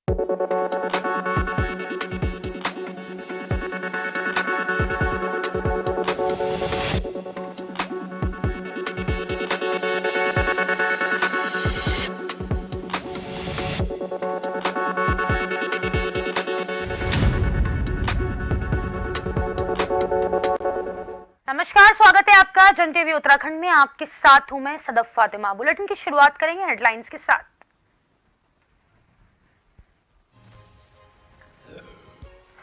नमस्कार, स्वागत है आपका जन टीवी उत्तराखंड में। आपके साथ हूं मैं सदफ फातिमा। बुलेटिन की शुरुआत करेंगे हेडलाइंस के साथ।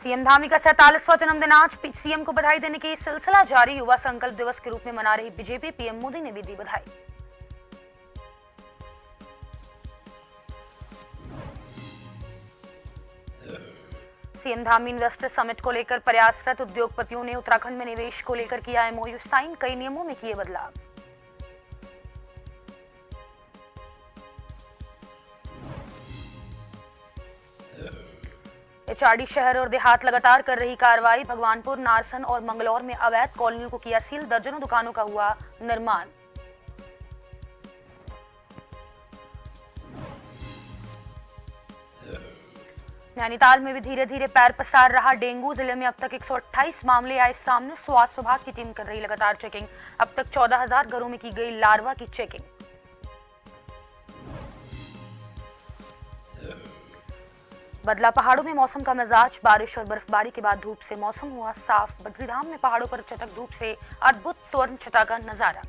सीएम धामी का 47वां जन्मदिन आज, सीएम को बधाई देने की सिलसिला जारी। युवा संकल्प दिवस के रूप में मना रही बीजेपी, पीएम मोदी ने भी दी बधाई। सीएम धामी इन्वेस्टर समिट को लेकर प्रयासरत उद्योगपतियों ने उत्तराखंड में निवेश को लेकर किया एमओयू साइन, कई नियमों में किए बदलाव। एचआरडी शहर और देहात लगातार कर रही कार्रवाई। भगवानपुर, नारसन और मंगलौर में अवैध कॉलोनियों को किया सील, दर्जनों दुकानों का हुआ निर्माण। नैनीताल में भी धीरे धीरे पैर पसार रहा डेंगू। जिले में अब तक 128 मामले आए सामने। स्वास्थ्य विभाग की टीम कर रही लगातार चेकिंग। अब तक 14,000 घरों में की गई लार्वा की चेकिंग। बदला पहाड़ों में मौसम का मिजाज। बारिश और बर्फबारी के बाद धूप से मौसम हुआ साफ। बद्रीधाम में पहाड़ों पर चटक धूप से अद्भुत स्वर्ण छटा का नजारा।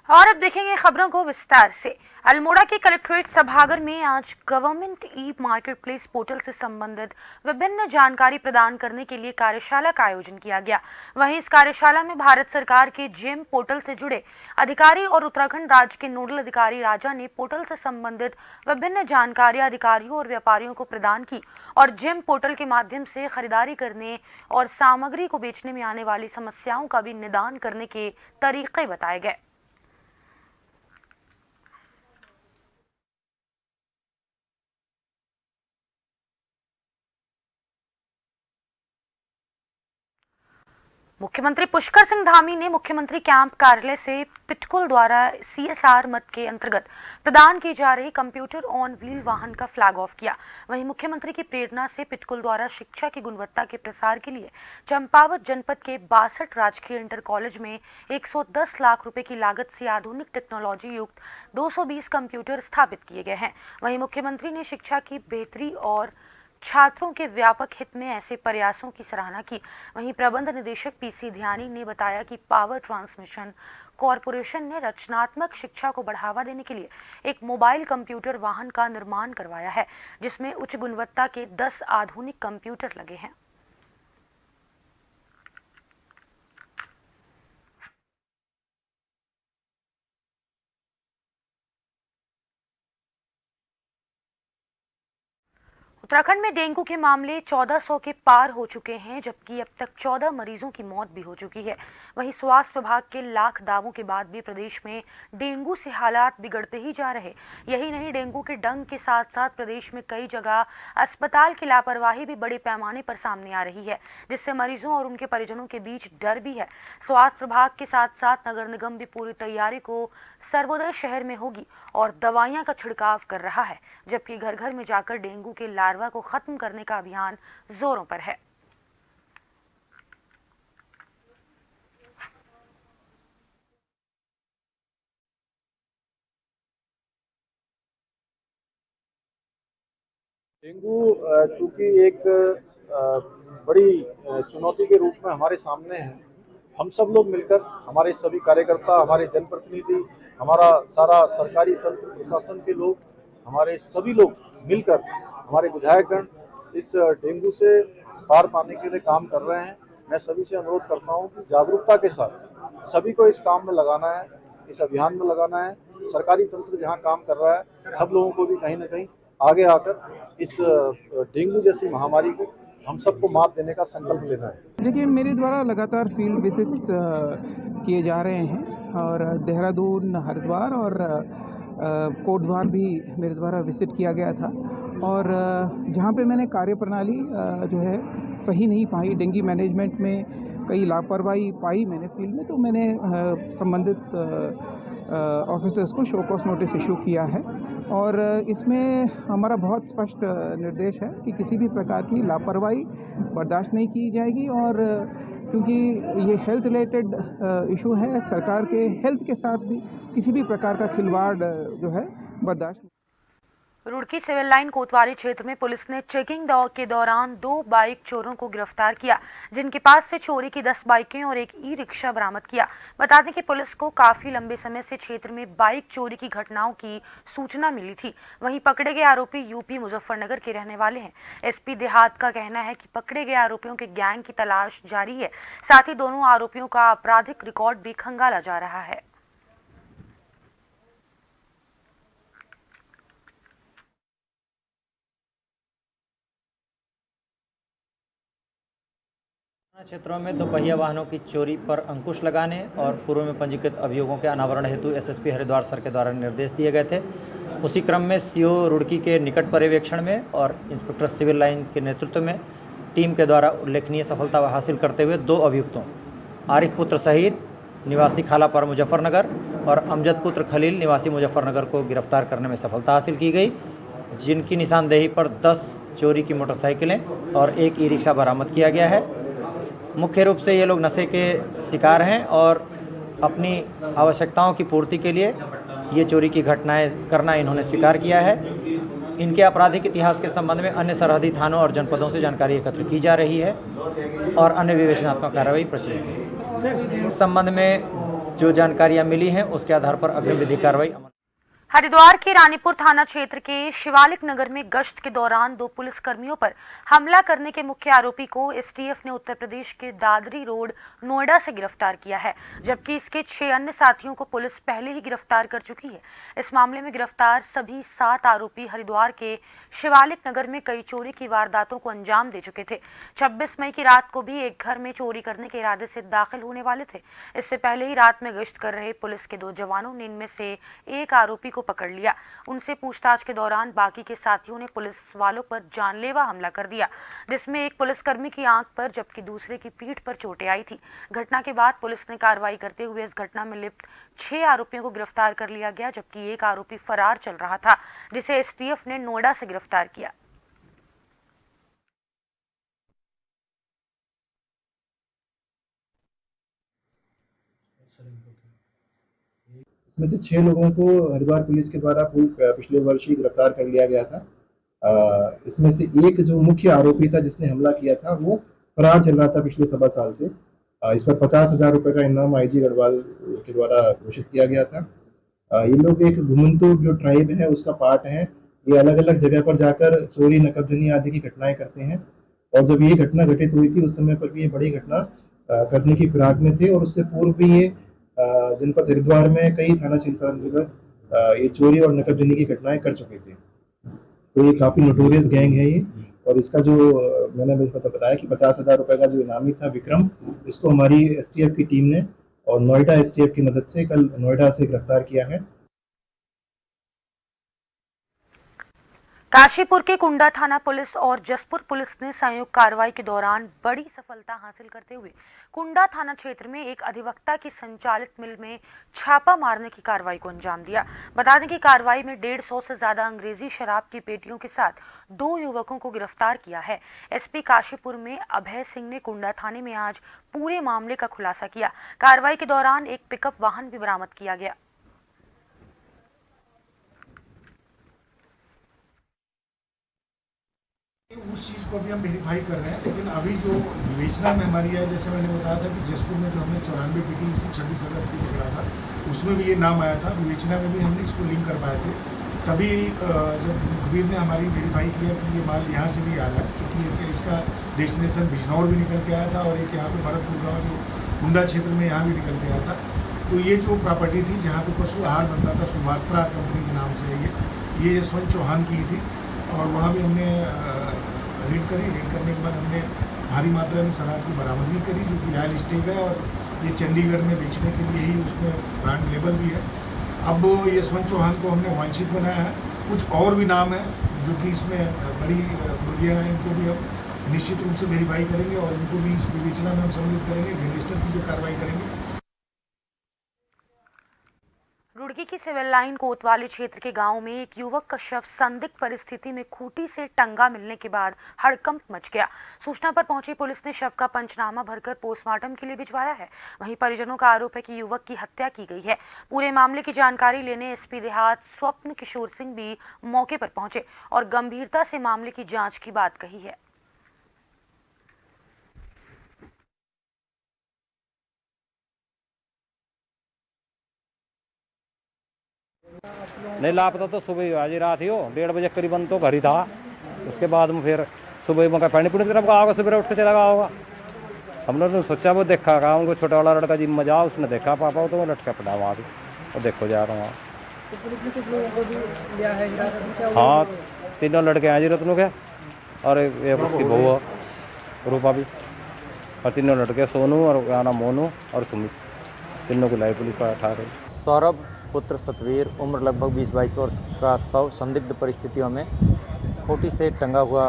और अब देखेंगे खबरों को विस्तार से। अल्मोड़ा के कलेक्ट्रेट सभागार में आज government e market place portal से संबंधित विभिन्न जानकारी प्रदान करने के लिए कार्यशाला का आयोजन किया गया। वहीं इस कार्यशाला में भारत सरकार के जेम पोर्टल से जुड़े अधिकारी और उत्तराखंड राज्य के नोडल अधिकारी राजा ने पोर्टल से संबंधित विभिन्न जानकारियां अधिकारियों और व्यापारियों को प्रदान की और जेम पोर्टल के माध्यम से खरीदारी करने और सामग्री को बेचने में आने वाली समस्याओं का भी निदान करने के तरीके बताए गए। मुख्यमंत्री पुष्कर सिंह धामी ने मुख्यमंत्री कैंप कार्यालय से पिटकुल द्वारा सीएसआर मद के अंतर्गत प्रदान की जा रही कंप्यूटर ऑन व्हील वाहन का फ्लैग ऑफ किया। वहीं मुख्यमंत्री की प्रेरणा से पिटकुल द्वारा शिक्षा की गुणवत्ता के प्रसार के लिए चंपावत जनपद के 62 राजकीय इंटर कॉलेज में 110 लाख रुपए की लागत से आधुनिक टेक्नोलॉजी युक्त 220 कंप्यूटर स्थापित किए गए हैं। वहीं मुख्यमंत्री ने शिक्षा की बेहतरी और छात्रों के व्यापक हित में ऐसे प्रयासों की सराहना की। वहीं प्रबंध निदेशक पीसी ध्यानी ने बताया कि पावर ट्रांसमिशन कॉरपोरेशन ने रचनात्मक शिक्षा को बढ़ावा देने के लिए एक मोबाइल कंप्यूटर वाहन का निर्माण करवाया है, जिसमें उच्च गुणवत्ता के 10 आधुनिक कंप्यूटर लगे हैं। उत्तराखंड में डेंगू के मामले 1400 के पार हो चुके हैं, जबकि अब तक 14 मरीजों की मौत भी हो चुकी है। वहीं स्वास्थ्य विभाग के लाख दावों के बाद भी प्रदेश में डेंगू से हालात बिगड़ते ही जा रहे। यही नहीं, डेंगू के डंक के साथ साथ प्रदेश में कई जगह अस्पताल की लापरवाही भी बड़े पैमाने पर सामने आ रही है, जिससे मरीजों और उनके परिजनों के बीच डर भी है। स्वास्थ्य विभाग के साथ साथ नगर निगम भी पूरी तैयारी को सर्वोदय शहर में होगी और दवाइयां का छिड़काव कर रहा है, जबकि घर घर में जाकर डेंगू के लार्वा को खत्म करने का अभियान जोरों पर है। डेंगू चूंकि एक बड़ी चुनौती के रूप में हमारे सामने है। हम सब लोग मिलकर, हमारे सभी कार्यकर्ता, हमारे जनप्रतिनिधि, हमारा सारा सरकारी तंत्र, प्रशासन के लोग, हमारे सभी लोग मिलकर, हमारे विधायकगण इस डेंगू से पार पाने के लिए काम कर रहे हैं। मैं सभी से अनुरोध करता हूं कि जागरूकता के साथ सभी को इस काम में लगाना है, इस अभियान में लगाना है। सरकारी तंत्र जहां काम कर रहा है, सब लोगों को भी कहीं ना कहीं आगे आकर इस डेंगू जैसी महामारी को हम सबको मात देने का संकल्प लेना है। देखिए, मेरे द्वारा लगातार फील्ड विजिट्स किए जा रहे हैं और देहरादून, हरिद्वार और कोटद्वार भी मेरे द्वारा विज़िट किया गया था और जहाँ पे मैंने कार्यप्रणाली जो है सही नहीं पाई, डेंगू मैनेजमेंट में कई लापरवाही पाई मैंने फील्ड में, तो मैंने संबंधित ऑफिसर्स को शो कॉज नोटिस इशू किया है और इसमें हमारा बहुत स्पष्ट निर्देश है कि किसी भी प्रकार की लापरवाही बर्दाश्त नहीं की जाएगी और क्योंकि ये हेल्थ रिलेटेड इशू है, सरकार के हेल्थ के साथ भी किसी भी प्रकार का खिलवाड़ जो है बर्दाश्त। रुड़की सिविल लाइन कोतवाली क्षेत्र में पुलिस ने चेकिंग के दौरान 2 बाइक चोरों को गिरफ्तार किया, जिनके पास से चोरी की 10 बाइकें और एक ई-रिक्शा बरामद किया। बता दें कि पुलिस को काफी लंबे समय से क्षेत्र में बाइक चोरी की घटनाओं की सूचना मिली थी। वहीं पकड़े गए आरोपी यूपी मुजफ्फरनगर के रहने वाले हैं। एसपी देहात का कहना है कि पकड़े गए आरोपियों के गैंग की तलाश जारी है, साथ ही दोनों आरोपियों का आपराधिक रिकॉर्ड भी खंगाला जा रहा है। क्षेत्रों में दोपहिया वाहनों की चोरी पर अंकुश लगाने और पूर्व में पंजीकृत अभियोगों के अनावरण हेतु एसएसपी हरिद्वार सर के द्वारा निर्देश दिए गए थे। उसी क्रम में सीओ रुड़की के निकट पर्यवेक्षण में और इंस्पेक्टर सिविल लाइन के नेतृत्व में टीम के द्वारा उल्लेखनीय सफलता हासिल करते हुए 2 अभियुक्तों आरिफ पुत्र शहीद निवासी खालापर मुजफ्फरनगर और अमजद पुत्र खलील निवासी मुजफ्फरनगर को गिरफ्तार करने में सफलता हासिल की गई, जिनकी निशानदेही पर 10 चोरी की मोटरसाइकिलें और एक ई-रिक्शा बरामद किया गया है। मुख्य रूप से ये लोग नशे के शिकार हैं और अपनी आवश्यकताओं की पूर्ति के लिए ये चोरी की घटनाएं करना इन्होंने स्वीकार किया है। इनके आपराधिक इतिहास के संबंध में अन्य सरहदी थानों और जनपदों से जानकारी एकत्र की जा रही है और अन्य विवेचनात्मक कार्रवाई प्रचलित है। इस संबंध में जो जानकारियां मिली हैं उसके आधार पर अग्रिम विधिक कार्रवाई हरिद्वार के रानीपुर थाना क्षेत्र के शिवालिक नगर में गश्त के दौरान 2 पुलिसकर्मियों पर हमला करने के मुख्य आरोपी को एसटीएफ ने उत्तर प्रदेश के दादरी रोड नोएडा से गिरफ्तार किया है, जबकि इसके 6 अन्य साथियों को पुलिस पहले ही गिरफ्तार कर चुकी है। इस मामले में गिरफ्तार सभी 7 आरोपी हरिद्वार के शिवालिक नगर में कई चोरी की वारदातों को अंजाम दे चुके थे। 26 मई की रात को भी एक घर में चोरी करने के इरादे से दाखिल होने वाले थे। इससे पहले ही रात में गश्त कर रहे पुलिस के 2 जवानों ने इनमें से एक आरोपी को पकड़ लिया। उनसे पूछताछ के दौरान बाकी के साथियों ने पुलिस वालों पर जानलेवा हमला कर दिया, जिसमें एक पुलिसकर्मी की आंख पर जबकि दूसरे की पीठ पर चोटें आई थी। घटना के बाद पुलिस ने कार्रवाई करते हुए इस घटना में लिप्त 6 आरोपियों को गिरफ्तार कर लिया गया, जबकि एक आरोपी फरार चल रहा था, जिसे एसटीएफ ने नोएडा से गिरफ्तार किया। इसमें से 6 लोगों को हरिद्वार पुलिस के द्वारा पिछले वर्ष ही गिरफ्तार कर लिया गया था। इसमें से एक जो मुख्य आरोपी था जिसने हमला किया था वो फरार चल रहा था पिछले 1.25 साल से। इस पर 50,000 रुपये का इनाम आईजी गढ़वाल के द्वारा घोषित किया गया था। ये लोग एक घुमंतु जो ट्राइब है उसका पार्ट है। ये अलग अलग जगह पर जाकर चोरी, नकबजनी आदि की घटनाएं करते हैं और जब ये घटना घटित हुई थी उस समय पर भी ये बड़ी घटना करने की फिराक में थे और उससे पूर्व भी ये जनपद हरिद्वार में कई थाना क्षेत्र अंतर्गत ये चोरी और नकबजनी की घटनाएं कर चुके थे। तो ये काफी नोटोरियस गैंग है ये। और इसका जो मैंने बताया कि 50,000 रुपए का जो इनामी था विक्रम, इसको हमारी एसटीएफ की टीम ने और नोएडा एसटीएफ की मदद से कल नोएडा से गिरफ्तार किया है। काशीपुर के कुंडा थाना पुलिस और जसपुर पुलिस ने संयुक्त कार्रवाई के दौरान बड़ी सफलता हासिल करते हुए कुंडा थाना क्षेत्र में एक अधिवक्ता की संचालित मिल में छापा मारने की कार्रवाई को अंजाम दिया। बता दें कि कार्रवाई में 150 से ज्यादा अंग्रेजी शराब की पेटियों के साथ 2 युवकों को गिरफ्तार किया है। एसपी काशीपुर में अभय सिंह ने कुंडा थाने में आज पूरे मामले का खुलासा किया। कार्रवाई के दौरान एक पिकअप वाहन भी बरामद किया गया। उस चीज़ को अभी हम वेरीफाई कर रहे हैं, लेकिन अभी जो विवेचना में हमारी है, जैसे मैंने बताया था कि जसपुर में जो हमने 94 पेटी इसी 26 अगस्त को पकड़ा था, उसमें भी ये नाम आया था। विवेचना में भी हमने इसको लिंक कर पाए थे। तभी जब मुखबिर ने हमारी वेरीफाई किया कि ये माल यहाँ से भी आ रहा है, क्योंकि इसका डेस्टिनेशन बिजनौर भी निकल के आया था और एक यहाँ पे भरतपुर गाँव जो कुंडा क्षेत्र में यहाँ भी निकल के आया था। तो ये जो प्रॉपर्टी थी जहाँ पे पशु आहार बनता था, सुभास्त्रा कंपनी के नाम से ये यशवंत चौहान की थी और वहाँ भी हमने रेड करी। रेड करने के बाद हमने भारी मात्रा में शराब की बरामदगी करी, जो कि रॉयल स्टेक है और ये चंडीगढ़ में बेचने के लिए ही उसमें ब्रांड लेबल भी है। अब यशवंत चौहान को हमने वांछित बनाया है। कुछ और भी नाम है जो कि इसमें बड़ी मुर्गियाँ हैं, इनको भी हम निश्चित रूप से वेरीफाई करेंगे और इनको भी इस विवेचना में हम सम्मिलित करेंगे, गैंगस्टर की जो कार्रवाई करेंगे। रुड़की की सिविल लाइन कोतवाली क्षेत्र के गांव में एक युवक का शव संदिग्ध परिस्थिति में खूंटी से टंगा मिलने के बाद हड़कंप मच गया। सूचना पर पहुंची पुलिस ने शव का पंचनामा भरकर पोस्टमार्टम के लिए भिजवाया है। वहीं परिजनों का आरोप है कि युवक की हत्या की गई है। पूरे मामले की जानकारी लेने एसपी देहात स्वप्न किशोर सिंह भी मौके पर पहुंचे और गंभीरता से मामले की जाँच की बात कही है। नहीं लापता तो सुबह आज रात ही हो 1:30 बजे करीबन तो घर ही था। उसके बाद में फिर सुबह में पानी पुणी तरफ का होगा, सुबह उठ के चला गया होगा। हम लोगों ने सोचा वो देखा कहा उनको छोटा वाला लड़का जिम में जा, उसने देखा पापा तो वो लटका पड़ा वहाँ भी और देखो जा रहा हूँ। तो पुलिस ने कुछ लोगों को भी लिया है हिरासत में, क्या हुआ? हाँ 3 लड़के हैं जी रत्नों के और एक उसकी बहू रूपा भी, और 3 लड़के सोनू और क्या नाम मोनू और सुमित, तीनों को लाई पुलिस पर उठा गई। सौरभ पुत्र सतवीर उम्र लगभग 20-22 वर्ष का शव संदिग्ध परिस्थितियों में खूंटी से टंगा हुआ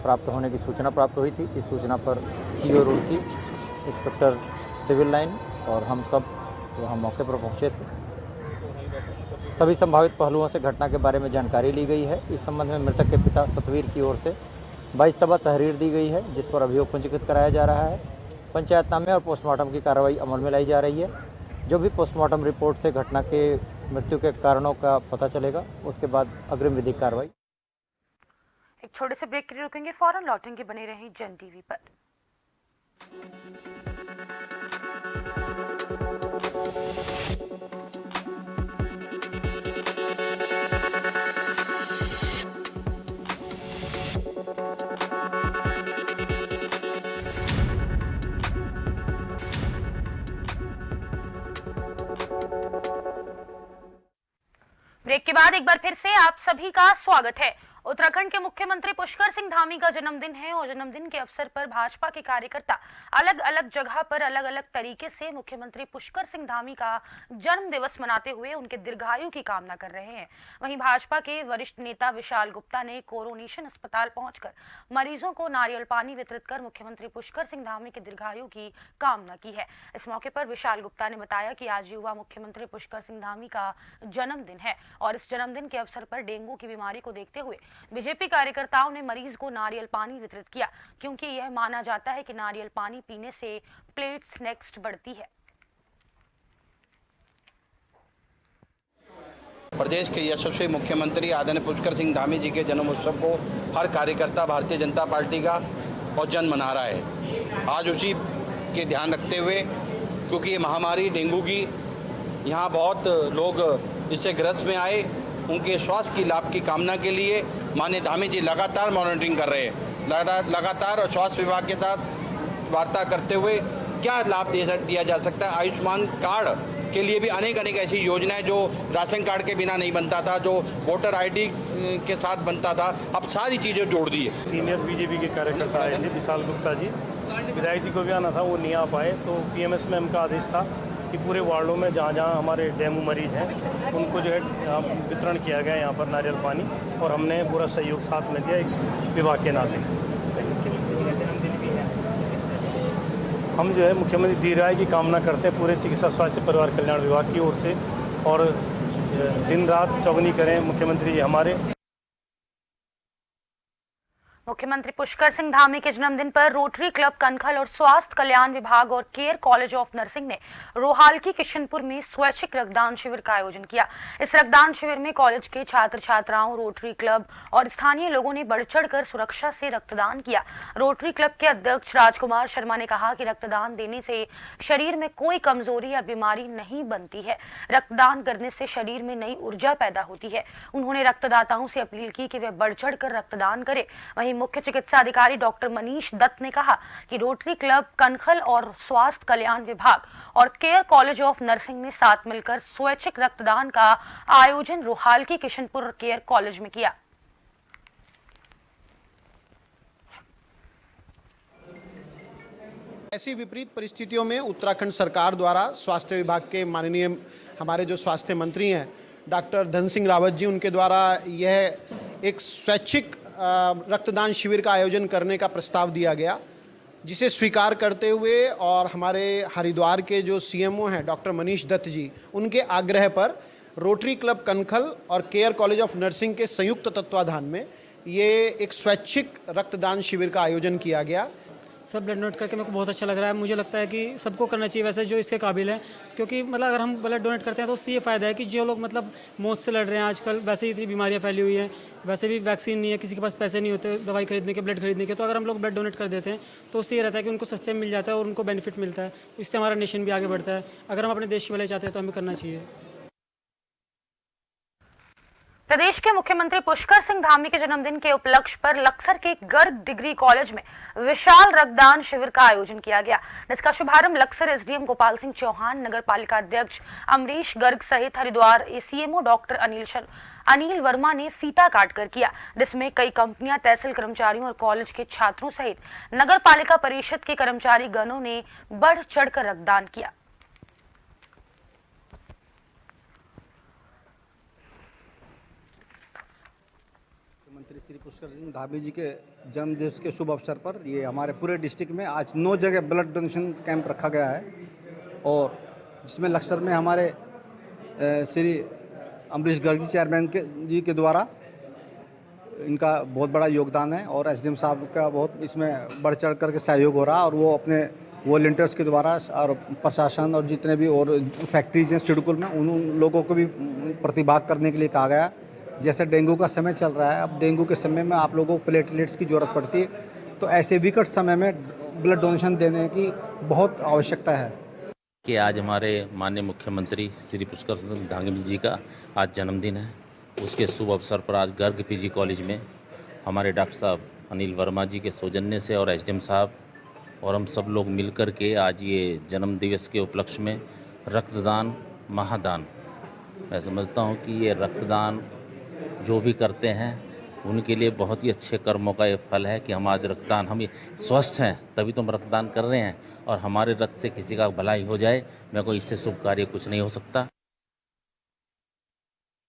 प्राप्त होने की सूचना प्राप्त हुई थी। इस सूचना पर CO Roorkee, inspector civil line और हम सब वहां मौके पर पहुंचे थे। सभी संभावित पहलुओं से घटना के बारे में जानकारी ली गई है। इस संबंध में मृतक के पिता सतवीर की ओर से 22 तबा तहरीर दी गई है, जिस पर अभियोग पंजीकृत कराया जा रहा है। पंचायतनामे और पोस्टमार्टम की कार्रवाई अमल में लाई जा रही है। जो भी पोस्टमार्टम रिपोर्ट से घटना के मृत्यु के कारणों का पता चलेगा, उसके बाद अग्रिम विधिक कार्रवाई। एक छोटे से ब्रेक के लिए रुकेंगे, फौरन लौटेंगे, बने रहें जन टीवी पर। ब्रेक के बाद एक बार फिर से आप सभी का स्वागत है। उत्तराखंड के मुख्यमंत्री पुष्कर सिंह धामी का जन्मदिन है और जन्मदिन के अवसर पर भाजपा के कार्यकर्ता अलग अलग जगह पर अलग अलग तरीके से मुख्यमंत्री पुष्कर सिंह धामी का जन्म दिवस मनाते हुए उनके दीर्घायु की कामना कर रहे हैं। वहीं भाजपा के वरिष्ठ नेता विशाल गुप्ता ने कोरोनेशन अस्पताल पहुंचकर मरीजों को नारियल पानी वितरित कर मुख्यमंत्री पुष्कर सिंह धामी के दीर्घायु की कामना की है। इस मौके पर विशाल गुप्ता ने बताया कि आज युवा मुख्यमंत्री पुष्कर सिंह धामी का जन्मदिन है और इस जन्मदिन के अवसर पर डेंगू की बीमारी को देखते हुए बीजेपी कार्यकर्ताओं ने मरीज को नारियल पानी वितरित किया, क्योंकि यह माना जाता है कि नारियल पानी पीने से प्लेट्स नेक्स्ट बढ़ती है। प्रदेश के यशस्वी मुख्यमंत्री आदरणीय पुष्कर सिंह धामी जी के जन्म उत्सव को हर कार्यकर्ता भारतीय जनता पार्टी का और जन मना रहा है। आज उसी के ध्यान रखते हुए, क्योंकि ये महामारी डेंगू की, यहाँ बहुत लोग इससे ग्रस्त में आए, उनके स्वास्थ्य की लाभ की कामना के लिए माननीय धामी जी लगातार मॉनिटरिंग कर रहे हैं। लगातार स्वास्थ्य विभाग के साथ वार्ता करते हुए क्या लाभ दिया जा सकता है। आयुष्मान कार्ड के लिए भी अनेक ऐसी योजनाएं जो राशन कार्ड के बिना नहीं बनता था, जो वोटर आईडी के साथ बनता था, अब सारी चीज़ें जोड़ दी है। सीनियर बीजेपी के कार्यकर्ता आए थे, विशाल गुप्ता जी, विधायक जी को भी आना था, वो नहीं आ पाए, तो पीएमएस में उनका आदेश था कि पूरे वार्डों में जहाँ जहाँ हमारे डेंगू मरीज हैं उनको जो है वितरण किया गया यहाँ पर नारियल पानी, और हमने पूरा सहयोग साथ में दिया एक विभाग के नाते। हम जो है मुख्यमंत्री दीर्घायु की कामना करते हैं पूरे चिकित्सा स्वास्थ्य परिवार कल्याण विभाग की ओर से, और दिन रात चौगनी करें मुख्यमंत्री जी हमारे। मुख्यमंत्री पुष्कर सिंह धामी के जन्मदिन पर रोटरी क्लब कनखल और स्वास्थ्य कल्याण विभाग और केयर कॉलेज ऑफ नर्सिंग ने रोहालकी किशनपुर में स्वैच्छिक रक्तदान शिविर का आयोजन किया। इस रक्तदान शिविर में कॉलेज के छात्र छात्राओं, रोटरी क्लब और स्थानीय लोगों ने बढ़ चढ़कर सुरक्षा से रक्तदान किया। रोटरी क्लब के अध्यक्ष राजकुमार शर्मा ने कहा कि रक्तदान देने से शरीर में कोई कमजोरी या बीमारी नहीं बनती है। रक्तदान करने से शरीर में नई ऊर्जा पैदा होती है। उन्होंने रक्तदाताओं से अपील की कि वे बढ़ चढ़कर रक्तदान करें। वहीं मुख्य चिकित्सा अधिकारी डॉक्टर मनीष दत्त ने कहा कि रोटरी क्लब कनखल और स्वास्थ्य कल्याण विभाग और केयर कॉलेज ऑफ नर्सिंग ने साथ मिलकर स्वैच्छिक रक्तदान का आयोजन रोहालकी किशनपुर केयर कॉलेज में किया। ऐसी विपरीत परिस्थितियों में उत्तराखंड सरकार द्वारा स्वास्थ्य विभाग के माननीय हमारे जो स्वास्थ्य मंत्री हैं डॉक्टर धन सिंह रावत जी, उनके द्वारा यह एक स्वैच्छिक रक्तदान शिविर का आयोजन करने का प्रस्ताव दिया गया, जिसे स्वीकार करते हुए और हमारे हरिद्वार के जो सीएमओ हैं डॉक्टर मनीष दत्त जी, उनके आग्रह पर रोटरी क्लब कनखल और केयर कॉलेज ऑफ नर्सिंग के संयुक्त तत्वाधान में ये एक स्वैच्छिक रक्तदान शिविर का आयोजन किया गया। सब ब्लड डोनेट करके मेरे को बहुत अच्छा लग रहा है। मुझे लगता है कि सबको करना चाहिए वैसे जो इसके काबिल है, क्योंकि मतलब अगर हम ब्लड डोनेट करते हैं तो उससे ये फ़ायदा है कि जो लोग मतलब मौत से लड़ रहे हैं आजकल, वैसे ही इतनी बीमारियां फैली हुई हैं, वैसे भी वैक्सीन नहीं है, किसी के पास पैसे नहीं होते दवाई खरीदने के, ब्लड खरीदने के, तो अगर हम लोग ब्लड डोनेट कर देते हैं तो उससे ये रहता है कि उनको सस्ते में मिल जाता है और उनको बेनिफिट मिलता है। इससे हमारा नेशन भी आगे बढ़ता है। अगर हम अपने देश की भलाई चाहते हैं तो हमें करना चाहिए। प्रदेश के मुख्यमंत्री पुष्कर सिंह धामी के जन्मदिन के उपलक्ष्य पर लक्सर के गर्ग डिग्री कॉलेज में विशाल रक्तदान शिविर का आयोजन किया गया, जिसका शुभारंभ लक्सर एसडीएम गोपाल सिंह चौहान, नगर पालिका अध्यक्ष अमरीश गर्ग सहित हरिद्वार सीएमओ डॉक्टर अनिल वर्मा ने फीता काटकर किया, जिसमें कई कंपनियां, तहसील कर्मचारियों और कॉलेज के छात्रों सहित नगर पालिका परिषद के कर्मचारी गणों ने बढ़ चढ़कर रक्तदान किया। मंत्री श्री पुष्कर सिंह धामी जी के जन्म दिवस के शुभ अवसर पर ये हमारे पूरे डिस्ट्रिक्ट में आज 9 जगह ब्लड डोनेशन कैंप रखा गया है, और जिसमें लक्सर में हमारे श्री अमरीश गर्ग जी चेयरमैन जी के द्वारा इनका बहुत बड़ा योगदान है, और एसडीएम साहब का बहुत इसमें बढ़ चढ़ करके सहयोग हो रहा है, और वो अपने वॉलंटियर्स के द्वारा और प्रशासन और जितने भी और फैक्ट्रीज हैं शेड्यूल में उन लोगों को भी प्रतिभाग करने के लिए कहा गया। जैसे डेंगू का समय चल रहा है, अब डेंगू के समय में आप लोगों को प्लेटलेट्स की ज़रूरत पड़ती है, तो ऐसे विकट समय में ब्लड डोनेशन देने की बहुत आवश्यकता है। कि आज हमारे माननीय मुख्यमंत्री श्री पुष्कर सिंह धामी जी का आज जन्मदिन है, उसके शुभ अवसर पर आज गर्ग पीजी कॉलेज में हमारे डॉक्टर साहब अनिल वर्मा जी के सौजन्य से और एसडीएम साहब और हम सब लोग मिलकर के आज ये जन्म दिवस के उपलक्ष्य में रक्तदान महादान, मैं समझता हूँ कि ये रक्तदान जो भी करते हैं उनके लिए बहुत ही अच्छे कर्मों का ये फल है कि हम आज रक्तदान, हम स्वस्थ हैं तभी तो हम रक्तदान कर रहे हैं, और हमारे रक्त से किसी का भलाई हो जाए, मेरे को इससे शुभ कार्य कुछ नहीं हो सकता।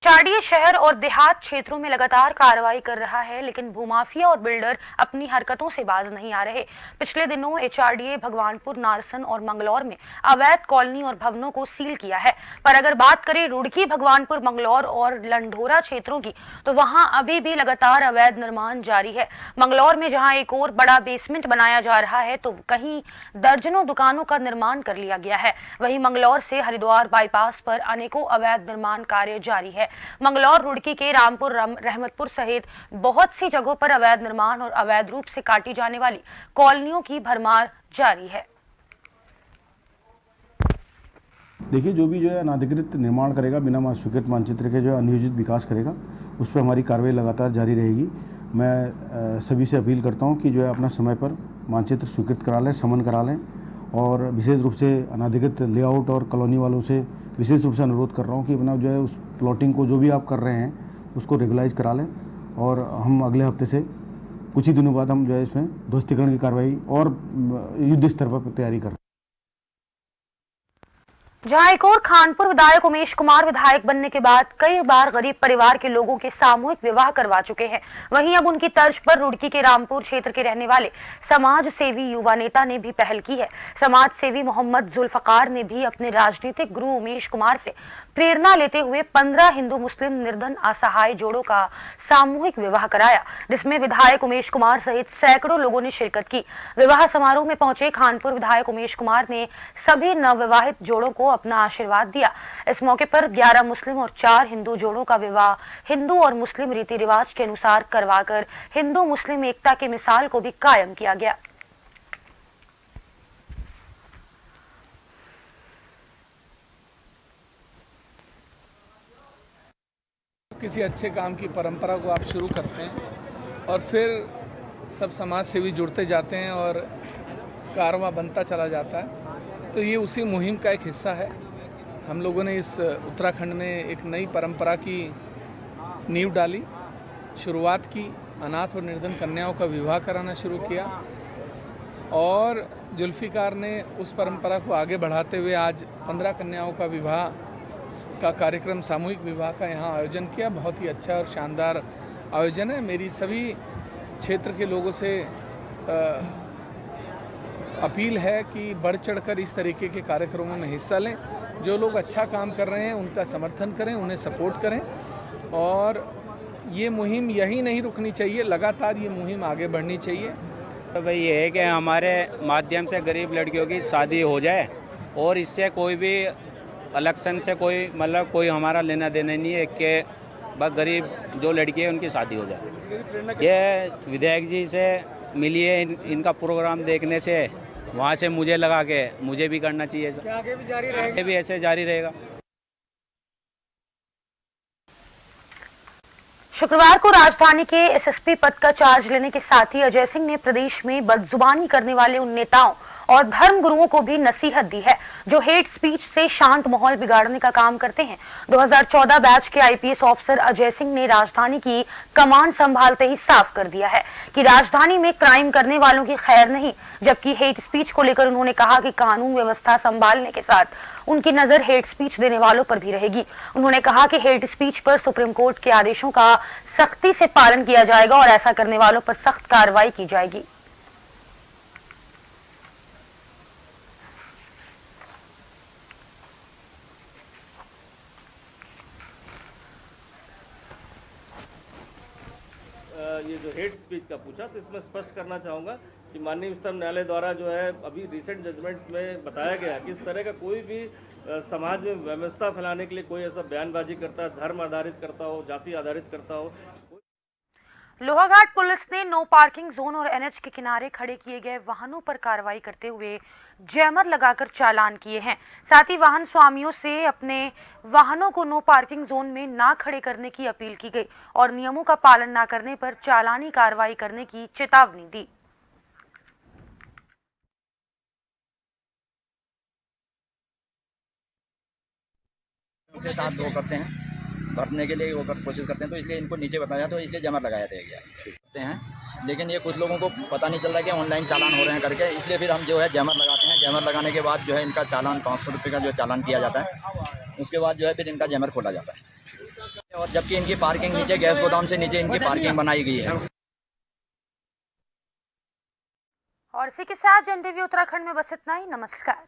एचआरडीए शहर और देहात क्षेत्रों में लगातार कार्रवाई कर रहा है, लेकिन भूमाफिया और बिल्डर अपनी हरकतों से बाज नहीं आ रहे। पिछले दिनों एचआरडीए भगवानपुर, नारसन और मंगलौर में अवैध कॉलोनी और भवनों को सील किया है, पर अगर बात करें रुड़की, भगवानपुर, मंगलौर और लंढोरा क्षेत्रों की, तो वहां अभी भी लगातार अवैध निर्माण जारी है। मंगलौर में जहां एक और बड़ा बेसमेंट बनाया जा रहा है, तो कहीं दर्जनों दुकानों का निर्माण कर लिया गया है। वहीं मंगलौर से हरिद्वार बाईपास पर अनेकों अवैध निर्माण कार्य जारी है। मंगलौर, रुड़की के रामपुर, रहमतपुर सहित बहुत सी जगहों पर अवैध निर्माण और अवैध रूप से काटी जाने वाली कॉलोनियों की भरमार जारी है। देखिए, जो भी जो है अनाधिकृत निर्माण करेगा, बिना स्वीकृत मानचित्र के जो है अनियोजित विकास करेगा, उस पर हमारी कार्रवाई लगातार जारी रहेगी। मैं सभी से अपील करता हूं कि जो है अपना समय पर मानचित्र स्वीकृत करा लें, समन करा लें, और विशेष रूप से अनाधिकृत लेआउट और कॉलोनी वालों से विशेष रूप से अनुरोध कर रहा हूं कि अपना जो है उस प्लॉटिंग को जो भी आप कर रहे हैं उसको रेगुलाइज करा लें, और हम अगले हफ्ते से कुछ ही दिनों बाद हम जो है इसमें ध्वस्तीकरण की कार्रवाई और युद्ध स्तर पर तैयारी कर रहे हैं। जहां एक और खानपुर विधायक उमेश कुमार विधायक बनने के बाद कई बार गरीब परिवार के लोगों के सामूहिक विवाह करवा चुके हैं, वहीं अब उनकी तर्ज पर रुड़की के रामपुर क्षेत्र के रहने वाले समाज सेवी युवा नेता ने भी पहल की है। समाज सेवी मोहम्मद जुल्फकार ने भी अपने राजनीतिक गुरु उमेश कुमार से प्रेरणा लेते हुए 15 हिंदू मुस्लिम निर्धन असहाय जोड़ों का सामूहिक विवाह कराया, जिसमें विधायक उमेश कुमार सहित सैकड़ों लोगों ने शिरकत की। विवाह समारोह में पहुंचे खानपुर विधायक उमेश कुमार ने सभी नवविवाहित जोड़ों को अपना आशीर्वाद दिया। इस मौके पर 11 मुस्लिम और 4 हिंदू जोड़ों का विवाह हिंदू और मुस्लिम रीति रिवाज के अनुसार करवाकर हिंदू मुस्लिम एकता की मिसाल को भी कायम किया गया। किसी अच्छे काम की परंपरा को आप शुरू करते हैं और फिर सब समाज सेवी जुड़ते जाते हैं और कारवां बनता चला जाता है, तो ये उसी मुहिम का एक हिस्सा है। हम लोगों ने इस उत्तराखंड में एक नई परंपरा की नींव डाली, शुरुआत की, अनाथ और निर्धन कन्याओं का विवाह कराना शुरू किया। और जुल्फ़िकार ने उस परंपरा को आगे बढ़ाते हुए आज 15 कन्याओं का विवाह का कार्यक्रम, सामूहिक विवाह का यहाँ आयोजन किया। बहुत ही अच्छा और शानदार आयोजन है। मेरी सभी क्षेत्र के लोगों से अपील है कि बढ़ चढ़कर इस तरीके के कार्यक्रमों में हिस्सा लें। जो लोग अच्छा काम कर रहे हैं उनका समर्थन करें, उन्हें सपोर्ट करें और ये मुहिम यही नहीं रुकनी चाहिए, लगातार ये मुहिम आगे बढ़नी चाहिए। तो भाई ये है कि हमारे माध्यम से गरीब लड़कियों की शादी हो जाए और इससे कोई भी इलेक्शन से कोई मतलब कोई हमारा लेना देना नहीं है कि बस गरीब जो लड़की है उनकी शादी हो जाए। ये विधायक जी से मिली है, इनका प्रोग्राम देखने से वहाँ से मुझे लगा के मुझे भी करना चाहिए। आगे भी जारी रहेगा, आगे भी ऐसे जारी रहेगा। शुक्रवार को राजधानी के एसएसपी पद का चार्ज लेने के साथ ही अजय सिंह ने प्रदेश में बदजुबानी करने वाले उन नेताओं और धर्म गुरुओं को भी नसीहत दी है जो हेट स्पीच से शांत माहौल बिगाड़ने का काम करते हैं। 2014 बैच के आईपीएस ऑफिसर अजय सिंह ने राजधानी की कमान संभालते ही साफ कर दिया है कि राजधानी में क्राइम करने वालों की खैर नहीं, जबकि हेट स्पीच को लेकर उन्होंने कहा कि कानून व्यवस्था संभालने के साथ उनकी नजर हेट स्पीच देने वालों पर भी रहेगी। उन्होंने कहा कि हेट स्पीच पर सुप्रीम कोर्ट के आदेशों का सख्ती से पालन किया जाएगा और ऐसा करने वालों पर सख्त कार्रवाई की जाएगी। ये जो हेट स्पीच का पूछा तो इसमें स्पष्ट करना चाहूँगा कि माननीय उच्चतम न्यायालय द्वारा जो है अभी रिसेंट जजमेंट्स में बताया गया कि इस तरह का कोई भी समाज में व्यवस्था फैलाने के लिए कोई ऐसा बयानबाजी करता है, धर्म आधारित करता हो, जाति आधारित करता हो। लोहाघाट पुलिस ने नो पार्किंग जोन और एनएच के किनारे खड़े किए गए वाहनों पर कार्रवाई करते हुए जैमर लगाकर चालान किए हैं। साथ ही वाहन स्वामियों से अपने वाहनों को नो पार्किंग जोन में ना खड़े करने की अपील की गई और नियमों का पालन ना करने पर चालानी कार्रवाई करने की चेतावनी दी। उनके साथ वो करते हैं, भरने के लिए वो कोशिश करते हैं, तो इसलिए इनको नीचे बताया, तो इसलिए जमर लगाया गया हैं। लेकिन ये कुछ लोगों को पता नहीं चल रहा है कि ऑनलाइन चालान हो रहे हैं करके, इसलिए फिर हम जो है जमर लगाते हैं। जमर लगाने के बाद जो है इनका चालान 500 रुपये का जो चालान किया जाता है, उसके बाद जो है फिर इनका जमर खोला जाता है। और जबकि इनकी पार्किंग नीचे गैस गोदाम से नीचे इनकी पार्किंग बनाई गई है। और इसी के साथ जन टीवी उत्तराखंड में बस इतना ही। नमस्कार।